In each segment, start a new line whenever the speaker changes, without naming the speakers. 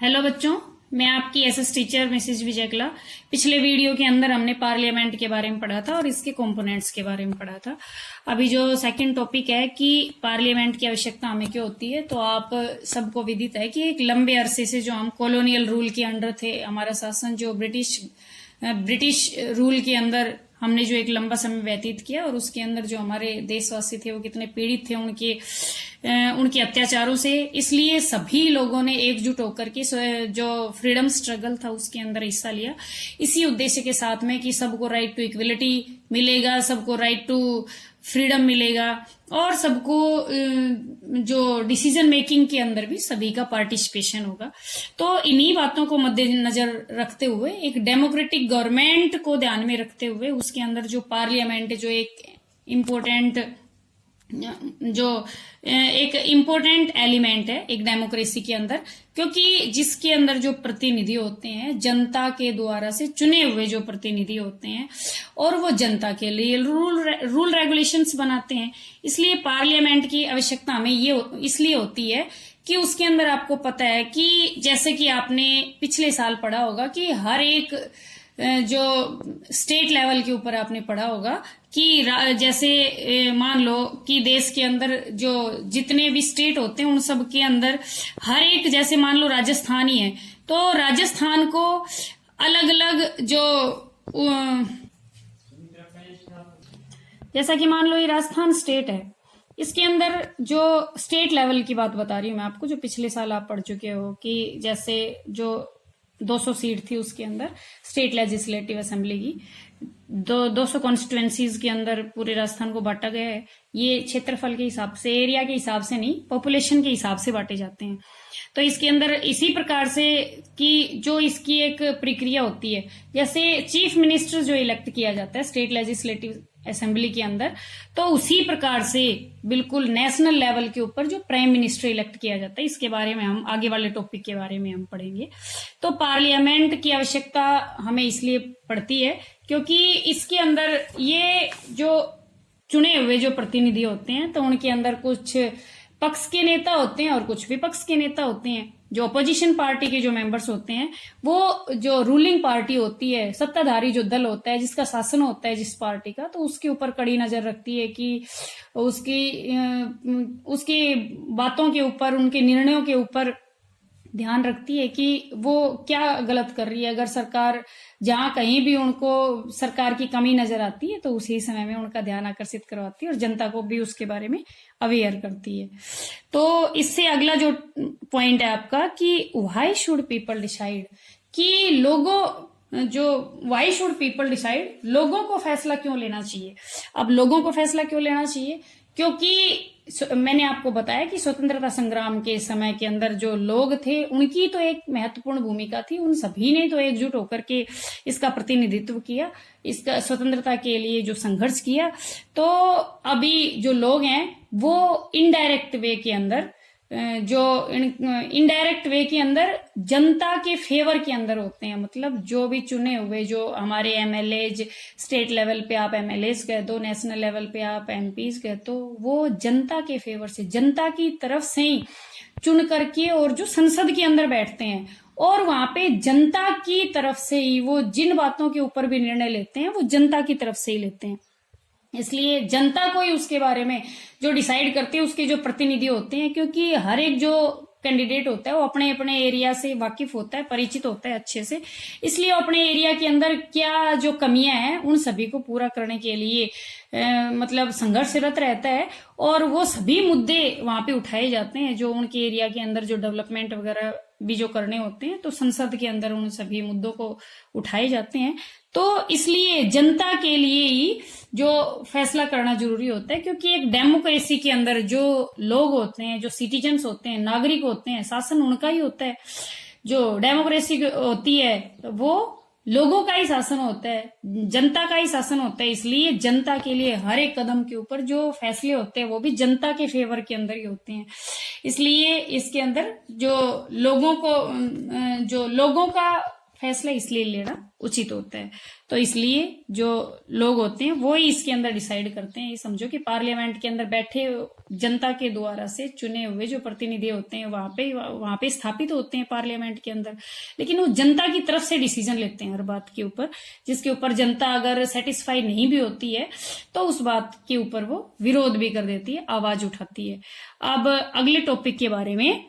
Hello बच्चों, मैं आपकी एसएस टीचर मिसेज विजयकला। पिछले वीडियो के अंदर हमने पार्लियामेंट के बारे में पढ़ा था और इसके कंपोनेंट्स के बारे में पढ़ा था। अभी जो सेकंड टॉपिक है कि पार्लियामेंट की आवश्यकता हमें क्यों होती है, तो आप सबको विदित है कि एक लंबे अरसे से जो हम कॉलोनियल रूल के अंडर थे, हमारा शासन जो ब्रिटिश रूल के अंदर हमने जो एक लंबा समय व्यतीत किया और उसके अंदर जो हमारे देशवासी थे वो कितने पीड़ित थे उनके अत्याचारों से। इसलिए सभी लोगों ने एकजुट होकर के जो फ्रीडम स्ट्रगल था उसके अंदर हिस्सा लिया, इसी उद्देश्य के साथ में कि सबको राइट टू इक्वलिटी मिलेगा, सबको राइट टू फ्रीडम मिलेगा और सबको जो डिसीजन मेकिंग के अंदर भी सभी का पार्टिसिपेशन होगा। तो इन्हीं बातों को मद्देनजर रखते हुए, एक डेमोक्रेटिक गवर्नमेंट को ध्यान में रखते हुए, उसके अंदर जो पार्लियामेंट जो एक इम्पोर्टेंट एलिमेंट है एक डेमोक्रेसी के अंदर, क्योंकि जिसके अंदर जो प्रतिनिधि होते हैं जनता के द्वारा से चुने हुए जो प्रतिनिधि होते हैं और वो जनता के लिए रूल रेगुलेशंस बनाते हैं। इसलिए पार्लियामेंट की आवश्यकता हमें ये इसलिए होती है कि उसके अंदर आपको पता है कि जैसे कि आपने पिछले साल पढ़ा होगा कि हर एक जो स्टेट लेवल के ऊपर आपने पढ़ा होगा कि जैसे मान लो कि देश के अंदर जो जितने भी स्टेट होते हैं उन सब के अंदर हर एक, जैसे मान लो राजस्थान ही है तो राजस्थान को अलग अलग जो जैसा कि मान लो ये राजस्थान स्टेट है, इसके अंदर जो स्टेट लेवल की बात बता रही हूँ मैं आपको, जो पिछले साल आप पढ़ चुके हो कि जैसे जो 200 सीट थी उसके अंदर स्टेट लेजिस्लेटिव असेंबली की 200 कॉन्स्टिट्युएंसीज के अंदर पूरे राजस्थान को बांटा गया है। ये क्षेत्रफल के हिसाब से, एरिया के हिसाब से नहीं, पॉपुलेशन के हिसाब से बांटे जाते हैं। तो इसके अंदर इसी प्रकार से कि जो इसकी एक प्रक्रिया होती है, जैसे चीफ मिनिस्टर जो इलेक्ट किया जाता है स्टेट लेजिस्लेटिव असेंबली के अंदर, तो उसी प्रकार से बिल्कुल नेशनल लेवल के ऊपर जो प्राइम मिनिस्टर इलेक्ट किया जाता है, इसके बारे में हम आगे वाले टॉपिक के बारे में हम पढ़ेंगे। तो पार्लियामेंट की आवश्यकता हमें इसलिए पड़ती है क्योंकि इसके अंदर ये जो चुने हुए जो प्रतिनिधि होते हैं तो उनके अंदर कुछ पक्ष के नेता होते हैं और कुछ विपक्ष के नेता होते हैं। जो अपोजिशन पार्टी के जो मेंबर्स होते हैं वो जो रूलिंग पार्टी होती है, सत्ताधारी जो दल होता है जिसका शासन होता है जिस पार्टी का, तो उसके ऊपर कड़ी नजर रखती है कि उसकी बातों के ऊपर, उनके निर्णयों के ऊपर ध्यान रखती है कि वो क्या गलत कर रही है। अगर सरकार जहां कहीं भी उनको सरकार की कमी नजर आती है तो उसी समय में उनका ध्यान आकर्षित करवाती है और जनता को भी उसके बारे में अवेयर करती है। तो इससे अगला जो पॉइंट है आपका कि व्हाई शुड पीपल डिसाइड, कि व्हाई शुड पीपल डिसाइड, लोगों को फैसला क्यों लेना चाहिए। अब लोगों को फैसला क्यों लेना चाहिए, क्योंकि मैंने आपको बताया कि स्वतंत्रता संग्राम के समय के अंदर जो लोग थे उनकी तो एक महत्वपूर्ण भूमिका थी, उन सभी ने तो एकजुट होकर के इसका प्रतिनिधित्व किया, इसका स्वतंत्रता के लिए जो संघर्ष किया। तो अभी जो लोग हैं वो इनडायरेक्ट वे के अंदर जनता के फेवर के अंदर होते हैं। मतलब जो भी चुने हुए जो हमारे एमएलए, स्टेट लेवल पे आप एमएलएज कह दो, नेशनल लेवल पे आप एमपीज कह दो, वो जनता के फेवर से, जनता की तरफ से ही चुन करके और जो संसद के अंदर बैठते हैं और वहां पे जनता की तरफ से ही वो जिन बातों के ऊपर भी निर्णय लेते हैं वो जनता की तरफ से ही लेते हैं। इसलिए जनता को ही उसके बारे में जो डिसाइड करते हैं उसके जो प्रतिनिधि होते हैं, क्योंकि हर एक जो कैंडिडेट होता है वो अपने अपने एरिया से वाकिफ होता है, परिचित होता है अच्छे से। इसलिए अपने एरिया के अंदर क्या जो कमियां हैं उन सभी को पूरा करने के लिए मतलब संघर्षरत रहता है और वो सभी मुद्दे वहां पे उठाए जाते हैं जो उनके एरिया के अंदर जो डेवलपमेंट वगैरह भी जो करने होते हैं, तो संसद के अंदर उन सभी मुद्दों को उठाए जाते हैं। तो इसलिए जनता के लिए ही जो फैसला करना जरूरी होता है, क्योंकि एक डेमोक्रेसी के अंदर जो लोग होते हैं, जो सिटीजन्स होते हैं, नागरिक होते हैं, शासन उनका ही होता है। जो डेमोक्रेसी होती है वो लोगों का ही शासन होता है, जनता का ही शासन होता है। इसलिए जनता के लिए हर एक कदम के ऊपर जो फैसले होते हैं वो भी जनता के फेवर के अंदर ही होते हैं। इसलिए इसके अंदर जो लोगों का फैसला इसलिए लेना उचित होता है। तो इसलिए जो लोग होते हैं वो ही इसके अंदर डिसाइड करते हैं। ये समझो कि पार्लियामेंट के अंदर बैठे जनता के द्वारा से चुने हुए जो प्रतिनिधि होते हैं वहां पे स्थापित होते हैं पार्लियामेंट के अंदर, लेकिन वो जनता की तरफ से डिसीजन लेते हैं हर बात के ऊपर, जिसके ऊपर जनता अगर सेटिस्फाई नहीं भी होती है तो उस बात के ऊपर वो विरोध भी कर देती है, आवाज उठाती है। अब अगले टॉपिक के बारे में,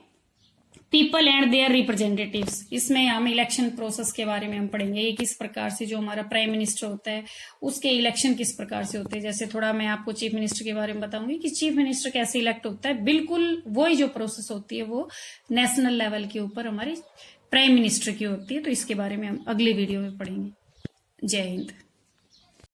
पीपल एंड देयर रिप्रेजेंटेटिव्स, इसमें हम इलेक्शन प्रोसेस के बारे में हम पढ़ेंगे। ये किस प्रकार से जो हमारा प्राइम मिनिस्टर होता है उसके इलेक्शन किस प्रकार से होते हैं। जैसे थोड़ा मैं आपको चीफ मिनिस्टर के बारे में बताऊंगी कि चीफ मिनिस्टर कैसे इलेक्ट होता है। बिल्कुल वही जो प्रोसेस होती है वो नेशनल लेवल के ऊपर हमारी प्राइम मिनिस्टर की होती है। तो इसके बारे में हम अगले वीडियो में पढ़ेंगे। जय हिंद।